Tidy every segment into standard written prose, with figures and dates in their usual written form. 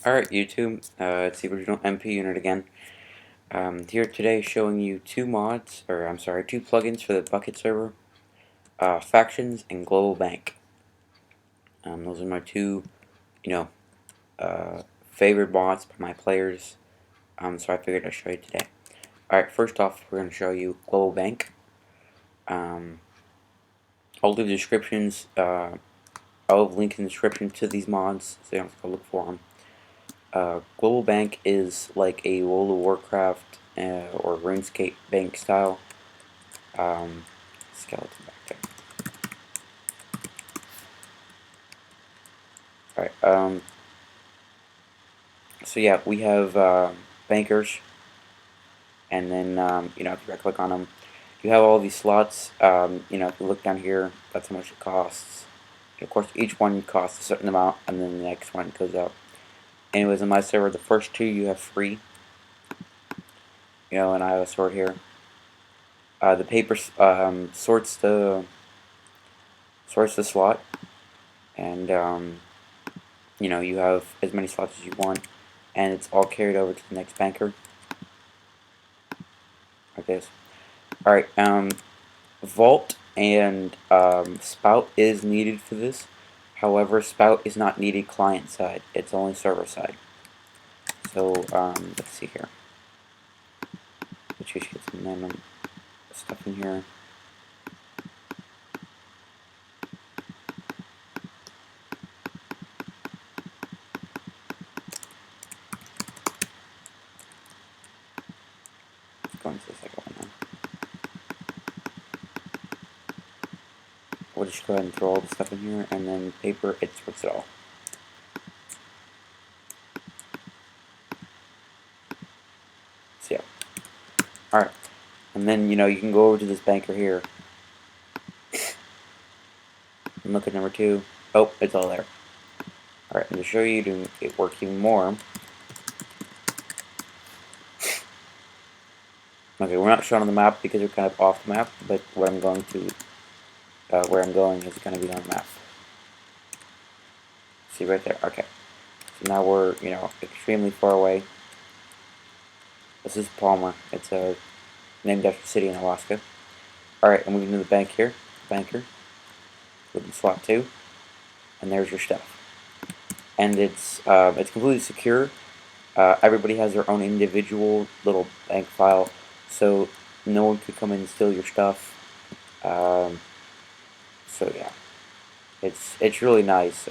Alright YouTube, it's the original MP unit again. Here today showing you two plugins for the Bukkit server, Factions and Global Bank. Those are my two, you know, favorite mods by my players, so I figured I'd show you today. Alright, first off, we're going to show you Global Bank. I'll leave the descriptions, I'll have a link in the description to these mods, so you don't have to go look for them. Global Bank is like a World of Warcraft or RuneScape bank style. Skeleton back there. Alright, so yeah, we have bankers, and then, if you right click on them, you have all these slots. If you look down here, that's how much it costs. And of course, each one costs a certain amount, and then the next one goes up. Anyways, on my server, the first two you have free. And I have a sword here. The paper sorts the slot, and you have as many slots as you want, and it's all carried over to the next banker, like this. Alright, Vault and Spout is needed for this. However, Spout is not needed client side, it's only server side. So, let's see here. Let's just get some random stuff in here. Going to the second one now. We'll just go ahead and throw all the stuff in here, and then paper, it sorts it all. So yeah. Alright. And then, you can go over to this banker here. And look at number 2. Oh, it's all there. Alright, and to show you to it work even more. Okay, we're not shown on the map because we're kind of off the map, but where I'm going is going to be on the map. See right there? Okay. So now we're, extremely far away. This is Palmer. It's named after a city in Alaska. Alright, I'm moving to the bank here. Banker. With slot 2. And there's your stuff. And it's completely secure. Everybody has their own individual little bank file, so no one could come in and steal your stuff. So yeah, it's really nice.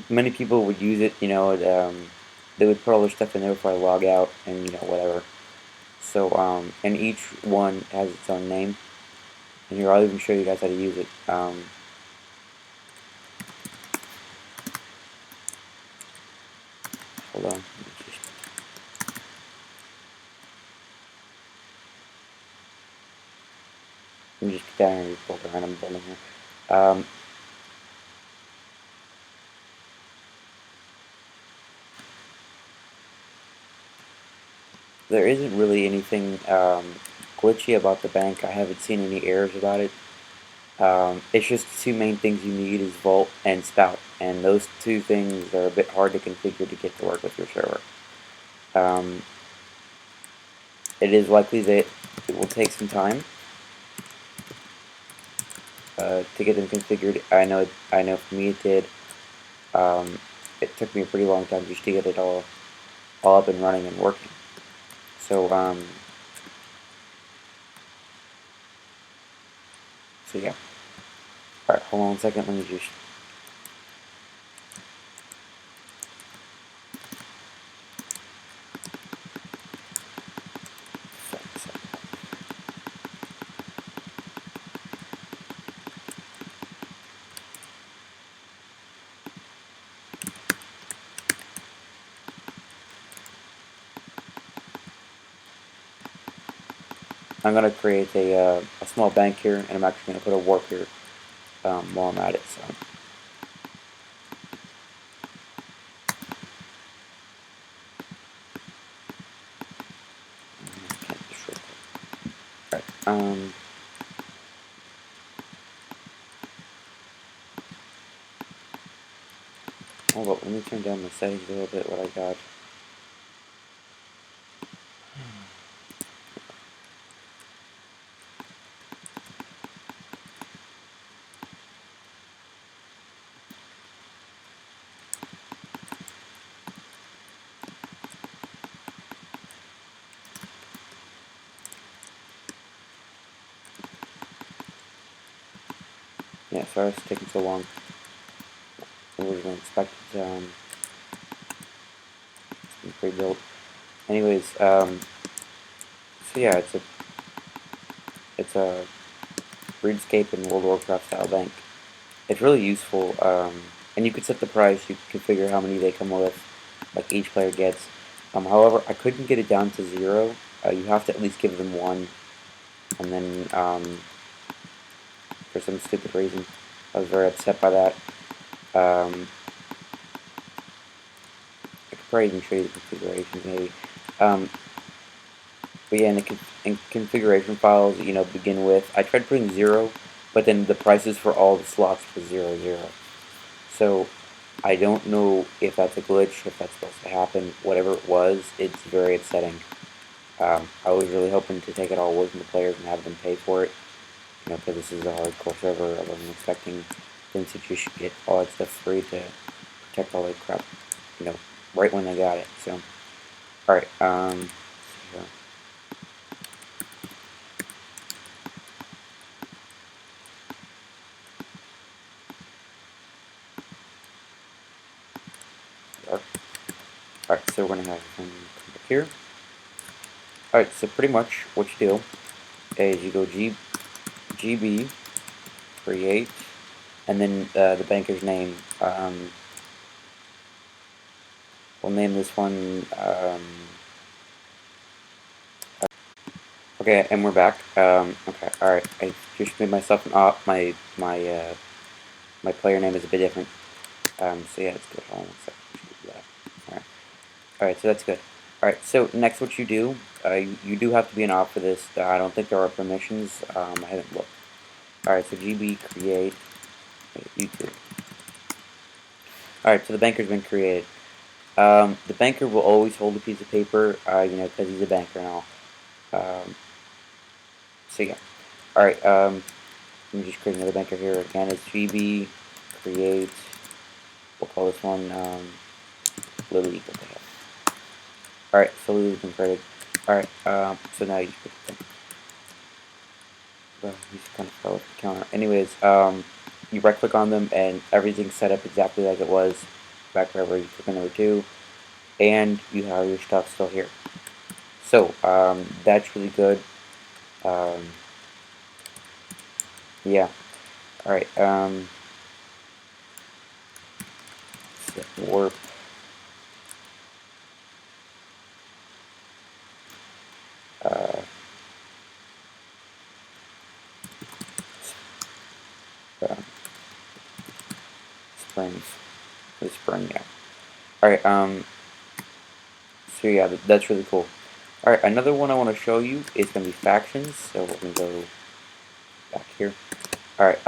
Many people would use it. They would put all their stuff in there before I log out, and whatever. So and each one has its own name. And here, I'll even show you guys how to use it. Hold on. Let me just get down and build a random building here. There isn't really anything glitchy about the bank. I haven't seen any errors about it. It's just the two main things you need is Vault and Spout, and those two things are a bit hard to configure to get to work with your server. It is likely that it will take some time to get them configured. I know for me it did. It took me a pretty long time just to get it all up and running and working. So yeah. Alright, hold on a second, let me just... I'm going to create a small bank here, and I'm actually going to put a warp here while I'm at it. So. Alright, Hold up, let me turn down my settings a little bit, what I got. Yeah, sorry it's taking so long. I wasn't expected to be pre-built. Anyways, so yeah, it's a RuneScape and World of Warcraft style bank. It's really useful, and you could set the price. You can configure how many they come with, like each player gets. However, I couldn't get it down to 0. You have to at least give them 1, and then for some stupid reason, I was very upset by that. I could probably even show you the configurations maybe. But yeah, in configuration files, begin with, I tried putting 0, but then the prices for all the slots was 0, 0. So I don't know if that's a glitch, if that's supposed to happen. Whatever it was, it's very upsetting. I was really hoping to take it all away from the players and have them pay for it, because this is a hardcore server. I wasn't expecting things that you should get all that stuff free to protect all that crap, right when they got it. So, alright, so, alright, so we're gonna have them come back here. Alright, so pretty much what you do is you go GB, create, and then the banker's name. We'll name this one, okay, and we're back. Okay, alright, I just made myself an op, my player name is a bit different. So yeah, it's good. Hold on a second. Alright, so that's good. Alright, so next what you do, you do have to be an op for this. I don't think there are permissions. I haven't looked. Alright, so GB create YouTube. Alright, so the banker's been created. The banker will always hold a piece of paper, because he's a banker and all. So yeah. Alright, let me just create another banker here. Again, it's GB create. We'll call this one Little Eagle. Alright, so Lily's been created. Alright, so now you put the well, he's kind of fell off the counter. Anyways, you right click on them and everything's set up exactly like it was back wherever you click on number 2, and you have your stuff still here. So, that's really good. Yeah. Alright, set warp. Springs. The spring, yeah. Alright, so yeah, that's really cool. Alright, another one I want to show you is going to be factions, so we're going to go back here. Alright,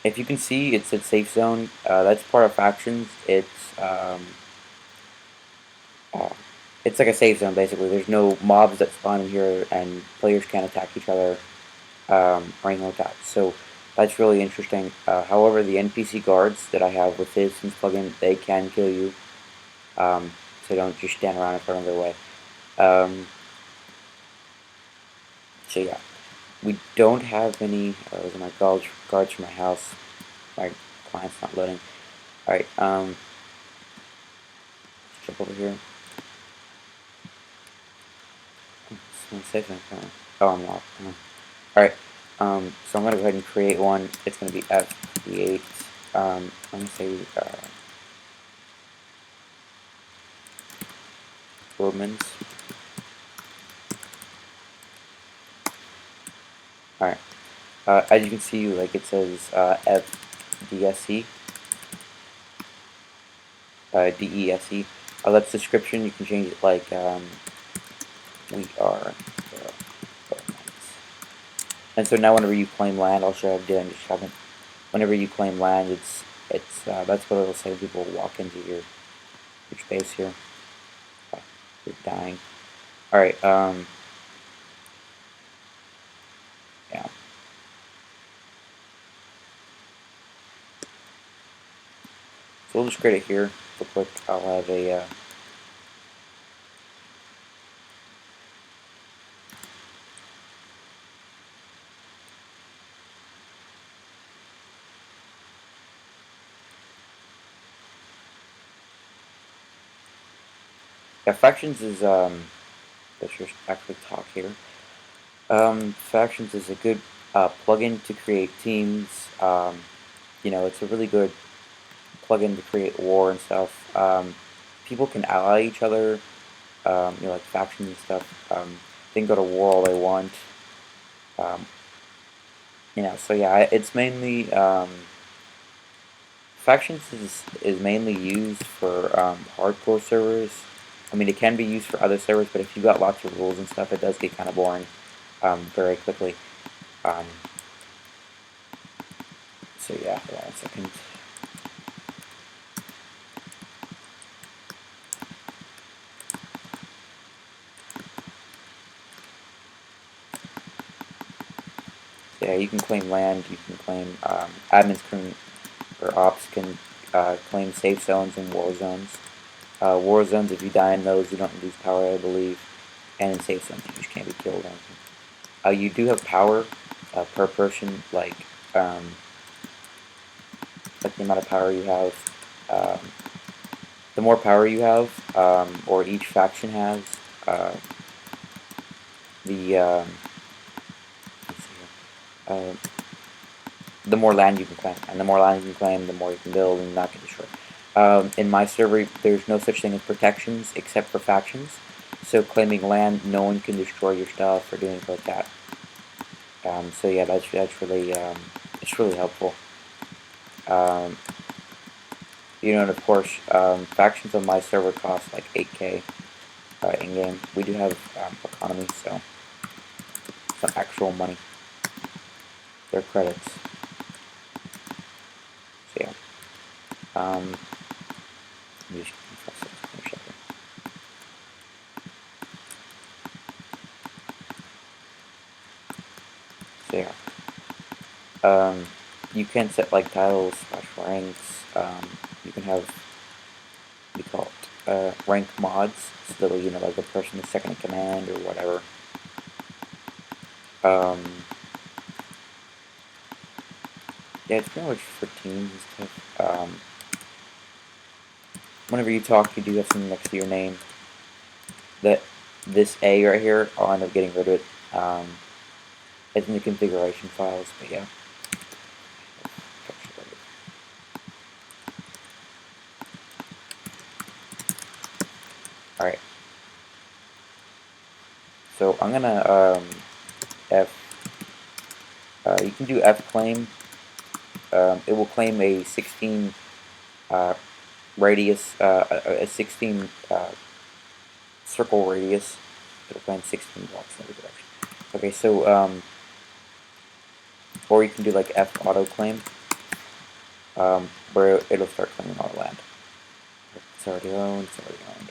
if you can see, it said safe zone. That's part of factions. It's like a safe zone, basically. There's no mobs that spawn in here, and players can't attack each other, or anything like that. So that's really interesting. However, the NPC guards that I have with Citizens plugin, they can kill you. So don't just stand around in front of their way. So yeah, we don't have any. Those are my guards for my house. My client's not loading. All right. Jump over here. Oh, I'm not. Alright, so I'm going to go ahead and create one. It's going to be F8. Let me say Romans. Alright, as you can see, like it says FDSC, DESE. That's description. You can change it like we are. And so now whenever you claim land, I'll show you how to do it in just a second. Whenever you claim land, it's It's that's what it'll say when people walk into your space here. You're dying. All right. Yeah. So we'll just create it here real quick. I'll have a yeah. Factions is let's just actually talk here. Factions is a good plugin to create teams. You know, it's a really good plugin to create war and stuff. People can ally each other. You know, like factions and stuff. They can go to war all they want. Um, you know, so yeah, it's mainly factions is mainly used for hardcore servers. I mean, it can be used for other servers, but if you've got lots of rules and stuff, it does get kind of boring very quickly. Um, so yeah, hold on a second. So yeah, you can claim land. You can claim admins can or ops can claim safe zones and war zones. War zones, if you die in those, you don't lose power, I believe. And in safe zones, you just can't be killed or anything. You do have power per person, like the amount of power you have. Um, the more power you have, or each faction has, uh, the let's see here, the more land you can claim, and the more land you can claim, the more you can build and not get destroyed. In my server, there's no such thing as protections except for factions. So claiming land, no one can destroy your stuff or do anything like that. So yeah, that's really it's really helpful. Um, you know, and of course, factions on my server cost like 8K in game. We do have economy, so some actual money. They're credits. So yeah. Let me just compress this. Finish up here. So yeah. You can set like titles / ranks. You can have what do you call it? Rank mods, so that you know like the person is second in command or whatever. Um, yeah, it's pretty much for teams and stuff. Whenever you talk, you do have something next to your name. That this A right here, I'll end up getting rid of it. It's in the configuration files, but yeah. All right. So I'm gonna F. You can do F claim. It will claim a 16 uh, radius, a 16 circle radius. It'll claim 16 blocks in every direction. Okay, so or you can do like F auto claim, where it'll start claiming all the land. It's already owned. It's already owned.